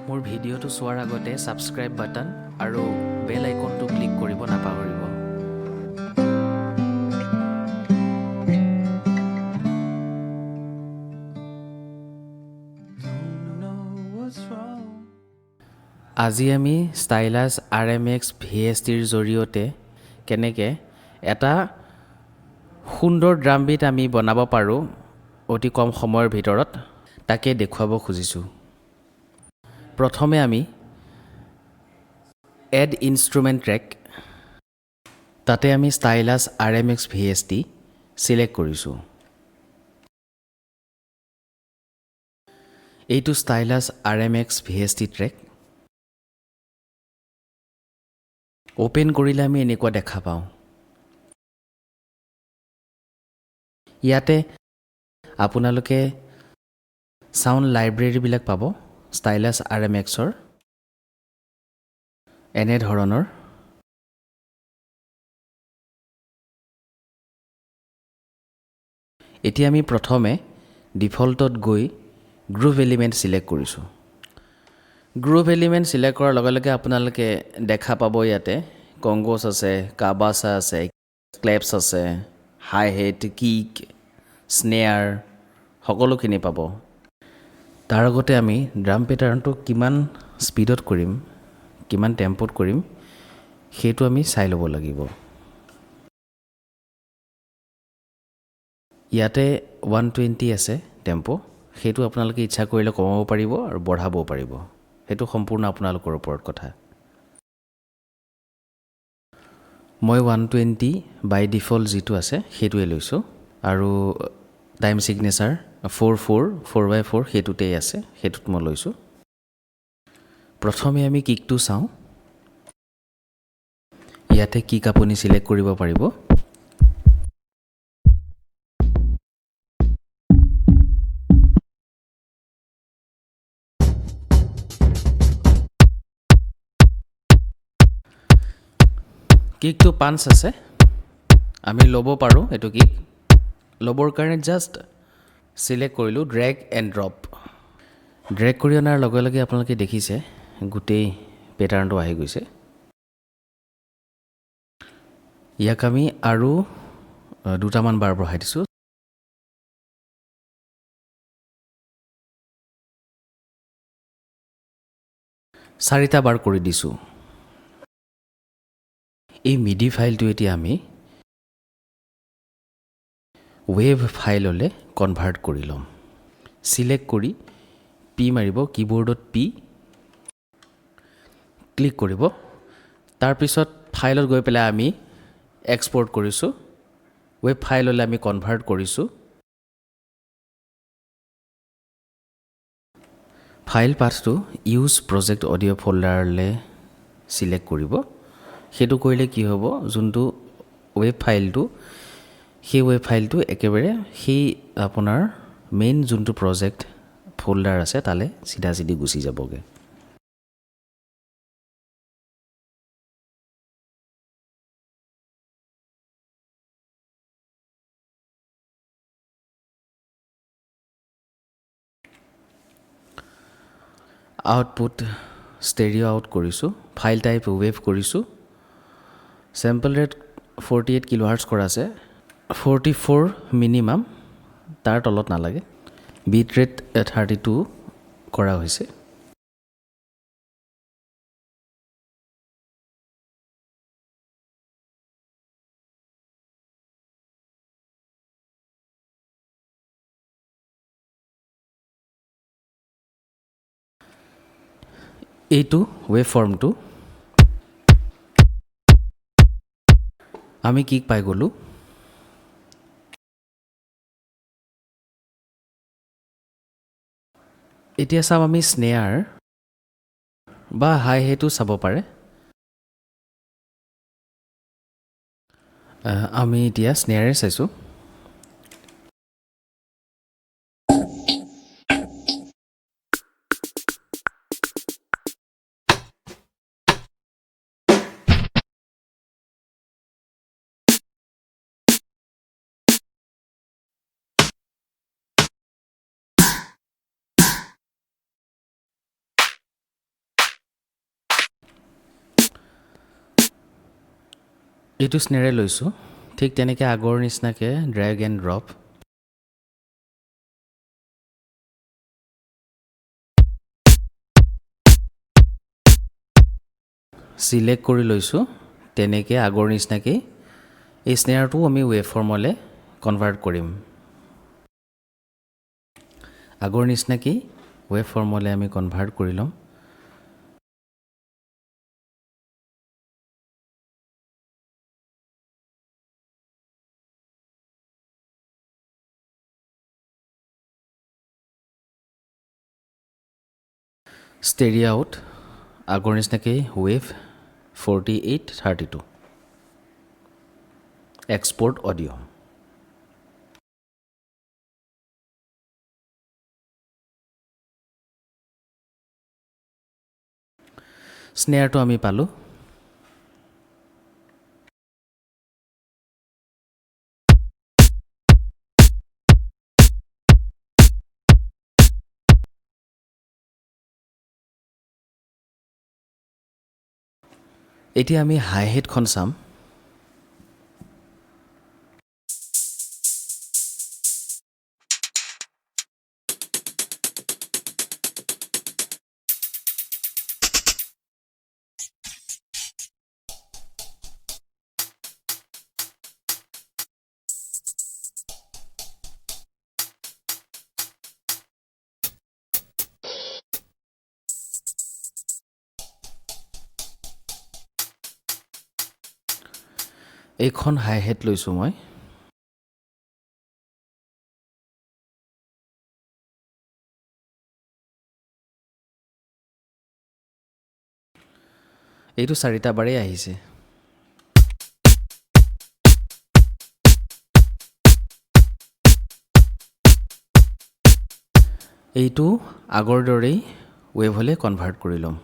মোৰ ভিডিঅ'টো চোৱাৰ আগতে সাবস্ক্ৰাইব বাটন আৰু বেল আইকনটো ক্লিক কৰিব নাপাহৰিব। আজি আমি ষ্টাইলাছ RMX VSTৰ জৰিয়তে কেনেকৈ এটা সুন্দৰ ড্ৰাম বিট আমি বনাব পাৰোঁ অতি কম সময়ৰ ভিতৰত তাকে দেখুৱাব খুজিছোঁ। প্ৰথমে আমি এড ইনষ্ট্ৰুমেণ্ট ট্ৰেক তাতে আমি ষ্টাইলাছ RMX VST সিলেক্ট কৰিছোঁ। এইটো stylus RMX VST track open কৰিলে আমি এনেকুৱা দেখা পাওঁ। ইয়াতে আপোনালোকে সাউণ্ড লাইব্ৰেৰীবিলাক পাব ষ্টাইলাছ RMXৰ এনে ধৰণৰ। এতিয়া আমি প্ৰথমে ডিফল্টত গৈ গ্ৰুভ এলিমেণ্ট সিলেক্ট কৰিছোঁ। গ্ৰুভ এলিমেণ্ট সিলেক্ট কৰাৰ লগে লগে আপোনালোকে দেখা পাব ইয়াতে কংগোছ আছে, কাবাছ আছে, ক্লেপছ আছে, হাই হেড, কিক, স্নেয়াৰ সকলোখিনি পাব। তাৰ আগতে আমি ড্ৰাম পেটাৰ্ণটো কিমান স্পীডত কৰিম, কিমান টেম্পোত কৰিম সেইটো আমি চাই ল'ব লাগিব। ইয়াতে 120 আছে টেম্পো, সেইটো আপোনালোকে ইচ্ছা কৰিলে কমাব পাৰিব আৰু বঢ়াবও পাৰিব, সেইটো সম্পূৰ্ণ আপোনালোকৰ ওপৰত কথা। মই 120 বাই ডিফল্ট যিটো আছে সেইটোৱে লৈছোঁ আৰু টাইম ছিগনেচাৰ 4/4 সেইটোতেই আছে, সেইটোত মই লৈছোঁ। প্ৰথমে আমি কিকটো চাওঁ। ইয়াতে কিক আপুনি সিলেক্ট কৰিব পাৰিব। কিকটো পাঞ্চ আছে, আমি ল'ব পাৰোঁ। এইটো কিক ল'বৰ কাৰণে জাষ্ট সিলেক্ট কৰিলোঁ ড্ৰেগ এণ্ড ড্ৰপ। ড্ৰেগ কৰি অনাৰ লগে লগে আপোনালোকে দেখিছে গোটেই পেটাৰ্ণটো আহি গৈছে। ইয়াক আমি আৰু দুটামান বাৰ বঢ়াই দিছোঁ। চাৰিটা বাৰ কৰি দিছোঁ। এই মিডি ফাইলটো এতিয়া আমি ৱেভ ফাইললৈ কনভাৰ্ট কৰি ল'ম। সিলেক্ট কৰি পি মাৰিব, কীবৰ্ডত পি ক্লিক কৰিব। তাৰপিছত ফাইলত গৈ পেলাই আমি এক্সপৰ্ট কৰিছোঁ, ৱেব ফাইললৈ আমি কনভাৰ্ট কৰিছোঁ। ফাইল পাথটো ইউজ প্ৰজেক্ট অডিঅ' ফ'ল্ডাৰলৈ সিলেক্ট কৰিব। সেইটো কৰিলে কি হ'ব, যোনটো ৱেব ফাইলটো সেই ৱেব ফাইলটো একেবাৰে সেই আপোনাৰ মেইন যোনটো প্ৰজেক্ট ফ'ল্ডাৰ আছে তালৈ চিধা চিধি গুচি যাবগৈ। আউটপুট ষ্টেৰিঅ' আউট কৰিছোঁ, ফাইল টাইপ ৱেভ কৰিছোঁ। চেম্পল ৰেট 48 kHz কৰা আছে, 44 মিনিমাম, তাৰ তলত নালাগে। বিট ৰেট 32 কৰা হৈছে। এইটো ৱেভ ফৰ্মটো আমি কিক পাই গ'লোঁ। এতিয়া চাম আমি স্নেয়াৰ বা হাই হেটো চাব পাৰে। আমি এতিয়া স্নেয়াৰে চাইছোঁ। এইটো স্নেৰে লৈছোঁ ঠিক তেনেকৈ আগৰ নিচিনাকৈ ড্ৰেগ এণ্ড ড্ৰপ চিলেক্ট কৰি লৈছোঁ তেনেকৈ আগৰ নিচিনাকৈ এই স্নেয়াৰটো আমি ৱেভ ফৰ্মলৈ কনভাৰ্ট কৰিম আগৰ নিচিনাকৈ ৱেভ ফৰ্মলৈ আমি কনভাৰ্ট কৰি ল'ম ষ্টেৰিঅ' আউট আগৰ নিচিনাকৈ ৱেভ 4832 এক্সপৰ্ট অডিঅ' স্নেয়াৰটো আমি পালোঁ এতিয়া আমি হাই হেডখন চাম এইখন হাই হেড লৈছোঁ মই এইটো 4টা বাৰেই আহিছে এইটো আগৰ দৰেই ৱেভলৈ কনভাৰ্ট কৰি ল'ম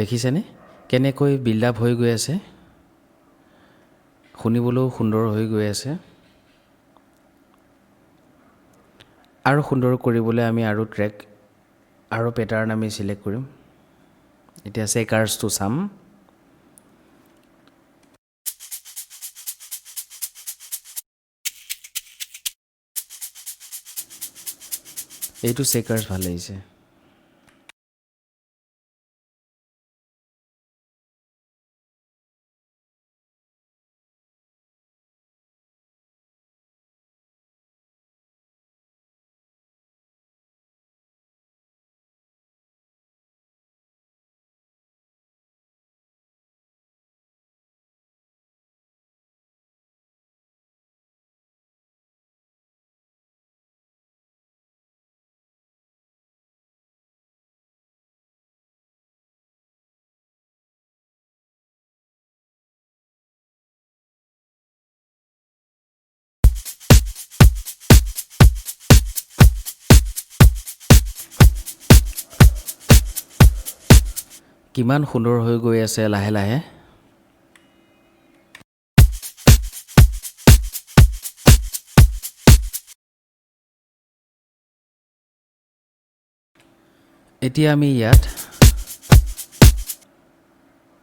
দেখিছেনে কেনেকৈ বিল্ড আপ হৈ গৈ আছে শুনিবলৈও সুন্দৰ হৈ গৈ আছে আৰু সুন্দৰ কৰিবলৈ আমি আৰু ট্ৰেক আৰু পেটাৰ্ণ আমি চিলেক্ট কৰিম এতিয়া চেকাৰ্ছটো চাম এইটো চেকাৰ্ছ ভাল লাগিছে কিমান সুন্দৰ হৈ গৈ আছে লাহে লাহে এতিয়া আমি ইয়াত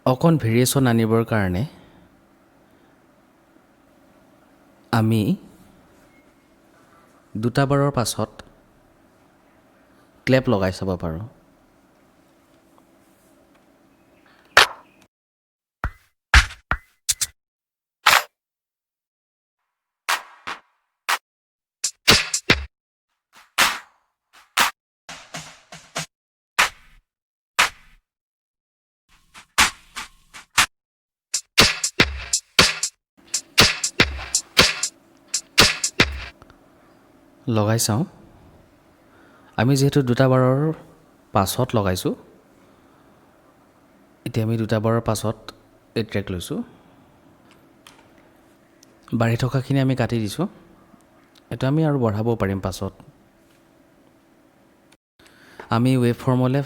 অকণ ভেৰিয়েশ্যন আনিবৰ কাৰণে আমি 2টা বাৰৰ পাছত ক্লেপ লগাই চাব পাৰোঁ লগাই চাওঁ আমি যিহেতু 2টা বাৰৰ পাছত লগাইছোঁ এতিয়া আমি দুটা বাৰৰ পাছত এই ট্ৰেক লৈছোঁ বাঢ়ি থকাখিনি আমি কাটি দিছোঁ এটা আমি আৰু বঢ়াব পাৰিম পাছত আমি ৱেভ ফৰ্মলৈ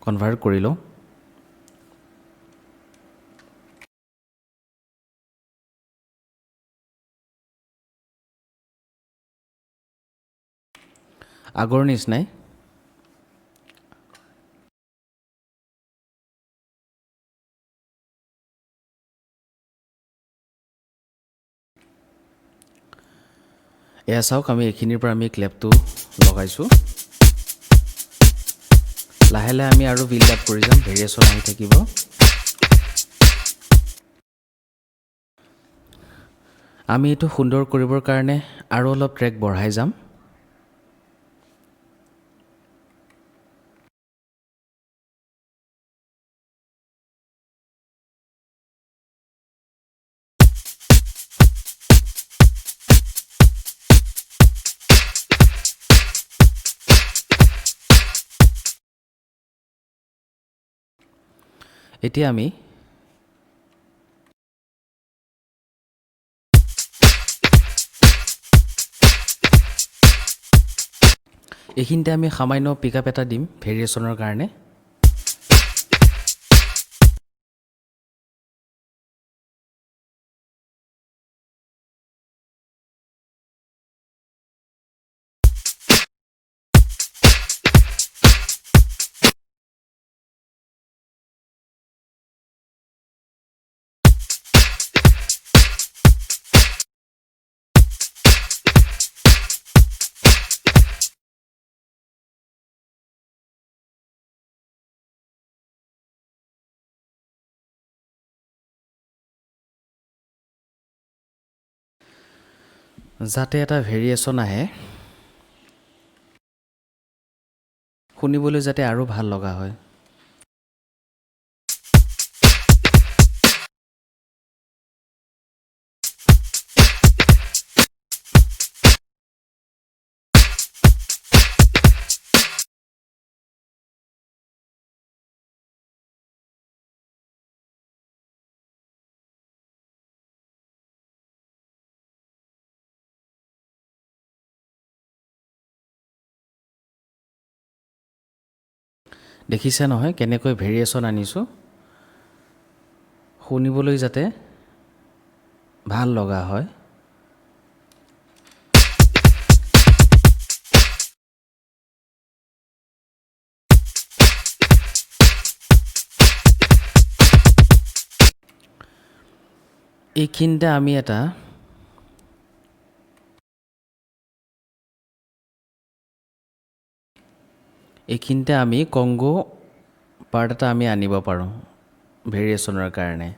কনভাৰ্ট কৰি লওঁ আগৰ নিচিনাই এয়া চাওক আমি এইখিনিৰ পৰা আমি ক্লেপটো লগাইছোঁ লাহে লাহে আমি আৰু বিল্ড আপ কৰি যাম ভেৰিয়েশ্যন আহি থাকিব আমি এইটো সুন্দৰ কৰিবৰ কাৰণে আৰু অলপ ট্ৰেক বঢ়াই যাম এতিয়া আমি এইখিনিতে আমি সামান্য পিকআপ এটা দিম ভেৰিয়েশ্যনৰ কাৰণে যাতে এটা ভেৰিয়েশ্যন আহে শুনিবলৈ যাতে আৰু ভাল লগা হয় দেখিছে নহয় কেনেকৈ ভেৰিয়েশ্যন আনিছোঁ শুনিবলৈ যাতে ভাল লগা হয় এইখিনিতে আমি এটা এইখিনিতে আমি কংগো পাৰ্ট এটা আমি আনিব পাৰোঁ ভেৰিয়েশ্যনৰ কাৰণে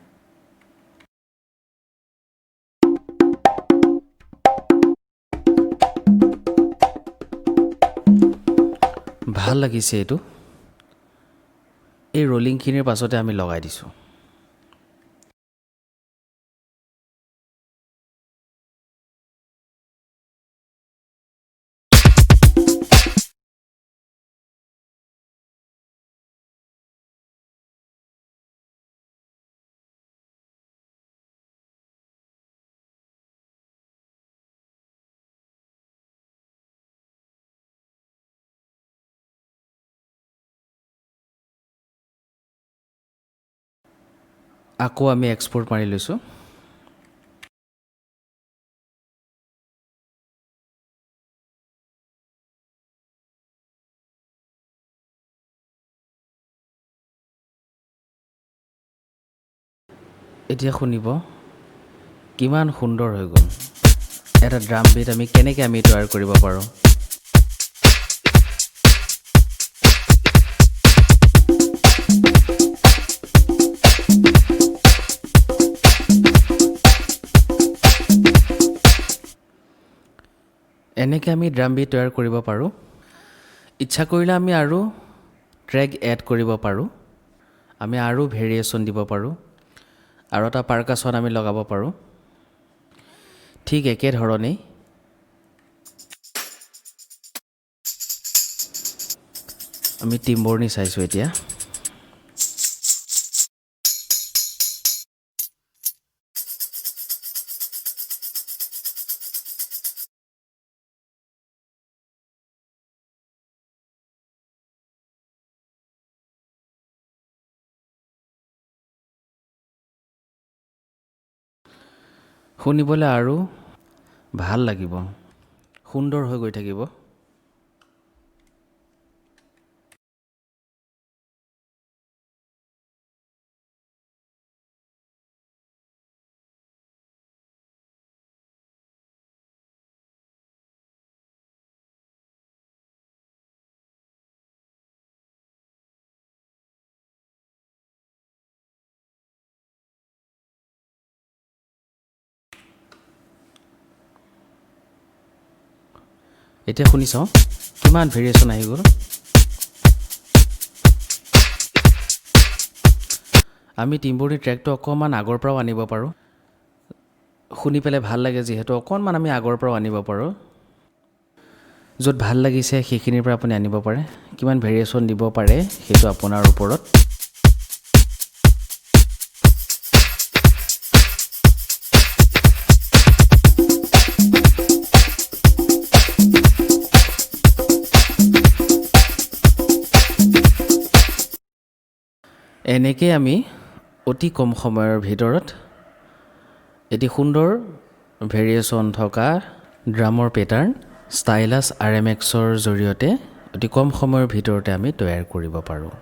ভাল লাগিছে এইটো এই ৰলিংখিনিৰ পাছতে আমি লগাই দিছোঁ আকৌ আমি এক্সপোৰ্ট মাৰি লৈছোঁ এতিয়া শুনিব কিমান সুন্দৰ হৈ গ'ল এটা ড্ৰাম বিট আমি কেনেকৈ আমি তৈয়াৰ কৰিব পাৰোঁ এনেকৈ আমি ড্ৰাম বিট তৈয়াৰ কৰিব পাৰোঁ ইচ্ছা কৰিলে আমি আৰু ট্ৰেক এড কৰিব পাৰোঁ আমি আৰু ভেৰিয়েশ্যন দিব পাৰোঁ আৰু এটা পাৰ্কাছন আমি লগাব পাৰোঁ ঠিক একেধৰণেই আমি টিম্বৰনি চাইছোঁ এতিয়া শুনিবলৈ আৰু ভাল লাগিব সুন্দৰ হৈ গৈ থাকিব এতিয়া শুনি চাওঁ কিমান ভেৰিয়েশ্যন আহি গ'ল আমি টিম্বৰনি ট্ৰেকটো অকণমান আগৰ পৰাও আনিব পাৰোঁ শুনি পেলাই ভাল লাগে যিহেতু অকণমান আমি আগৰ পৰাও আনিব পাৰোঁ য'ত ভাল লাগিছে সেইখিনিৰ পৰা আপুনি আনিব পাৰে কিমান ভেৰিয়েশ্যন দিব পাৰে সেইটো আপোনাৰ ওপৰত এনেকৈ আমি অতি কম সময়ৰ ভিতৰত এটি সুন্দৰ ভেৰিয়েশ্যন থকা ড্ৰামৰ পেটাৰ্ণ ষ্টাইলাছ RMXৰ জৰিয়তে অতি কম সময়ৰ ভিতৰতে আমি তৈয়াৰ কৰিব পাৰোঁ